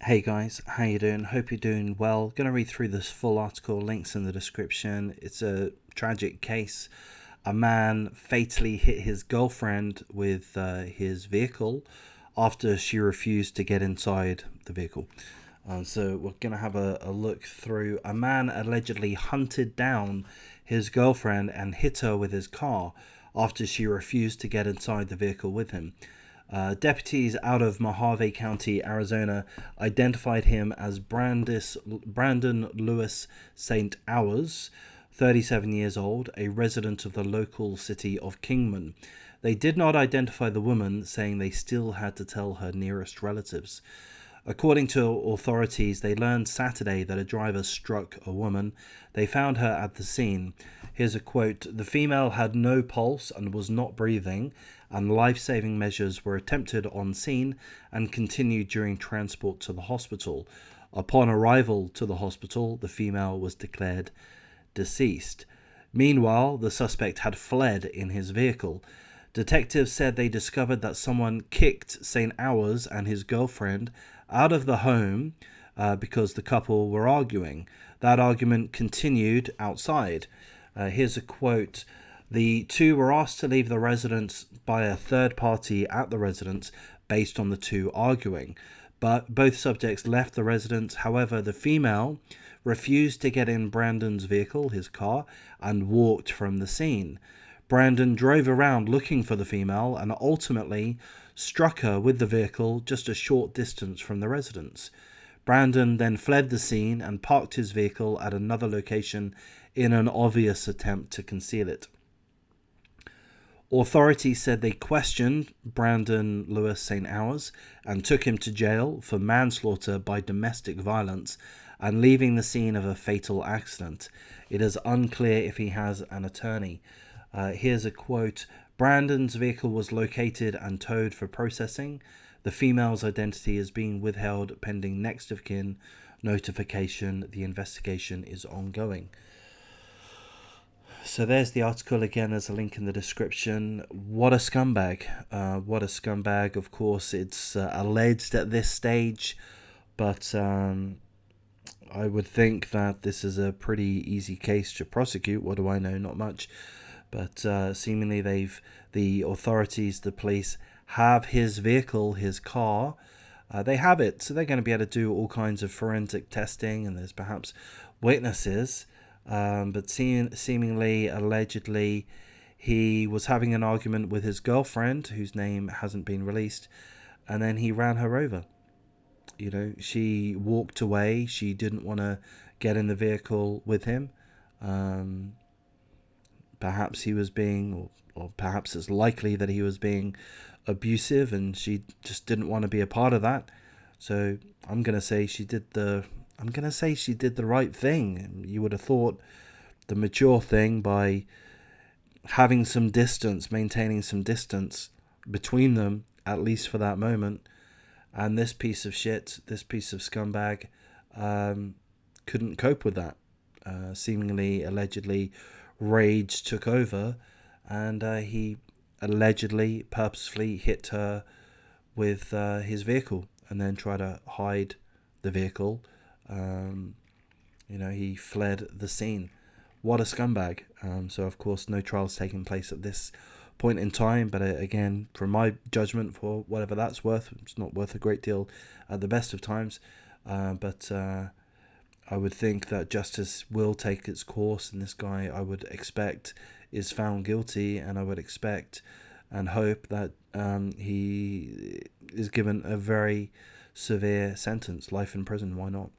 Hey guys, how you doing? Hope you're doing well. Gonna read through this full article, links in the description. It's a tragic case. A man fatally hit his girlfriend with his vehicle after she refused to get inside the vehicle. So we're gonna have a look through. A man allegedly hunted down his girlfriend and hit her with his car after she refused to get inside the vehicle with him. Deputies out of Mojave County, Arizona, identified him as Brandon Lewis St. Hours, 37 years old, a resident of the local city of Kingman. They did not identify the woman, saying they still had to tell her nearest relatives. According to authorities, they learned Saturday that a driver struck a woman. They found her at the scene. Here's a quote: "The female had no pulse and was not breathing, and life-saving measures were attempted on scene and continued during transport to the hospital. Upon arrival to the hospital, the female was declared deceased. Meanwhile, the suspect had fled in his vehicle. Detectives said they discovered that someone kicked St. Hours and his girlfriend out of the home because the couple were arguing. That argument continued outside." Here's a quote: "The two were asked to leave the residence by a third party at the residence based on the two arguing, but both subjects left the residence. However, the female refused to get in Brandon's vehicle, his car, and walked from the scene. Brandon drove around looking for the female and ultimately struck her with the vehicle just a short distance from the residence. Brandon then fled the scene and parked his vehicle at another location in an obvious attempt to conceal it." Authorities said they questioned Brandon Lewis St. Hours and took him to jail for manslaughter by domestic violence and leaving the scene of a fatal accident. It is unclear if he has an attorney. Here's a quote: "Brandon's vehicle was located and towed for processing. The female's identity is being withheld pending next of kin notification. The investigation is ongoing." So there's the article again. There's a link in the description. What a scumbag. What a scumbag. Of course, it's alleged at this stage, but I would think that this is a pretty easy case to prosecute. What do I know? Not much. But seemingly the authorities, the police, have his vehicle, his car. They have it, so they're going to be able to do all kinds of forensic testing, and there's perhaps witnesses. But seemingly, allegedly, he was having an argument with his girlfriend, whose name hasn't been released, and then he ran her over. You know, she walked away. She didn't want to get in the vehicle with him. Perhaps he was being, or perhaps it's likely that he was being abusive, and she just didn't want to be a part of that. So I'm gonna say she did the right thing. You would have thought the mature thing by having some distance, maintaining some distance between them, at least for that moment. And this piece of shit, this piece of scumbag, couldn't cope with that. Seemingly, allegedly, rage took over, and he allegedly, purposefully hit her with his vehicle, and then tried to hide the vehicle. He fled the scene. What a scumbag. So of course no trials taking place at this point in time, but again, from my judgment, for whatever that's worth, it's not worth a great deal at the best of times, but I would think that justice will take its course, and this guy, I would expect, is found guilty, and I would expect and hope that he is given a very severe sentence, life in prison. Why not?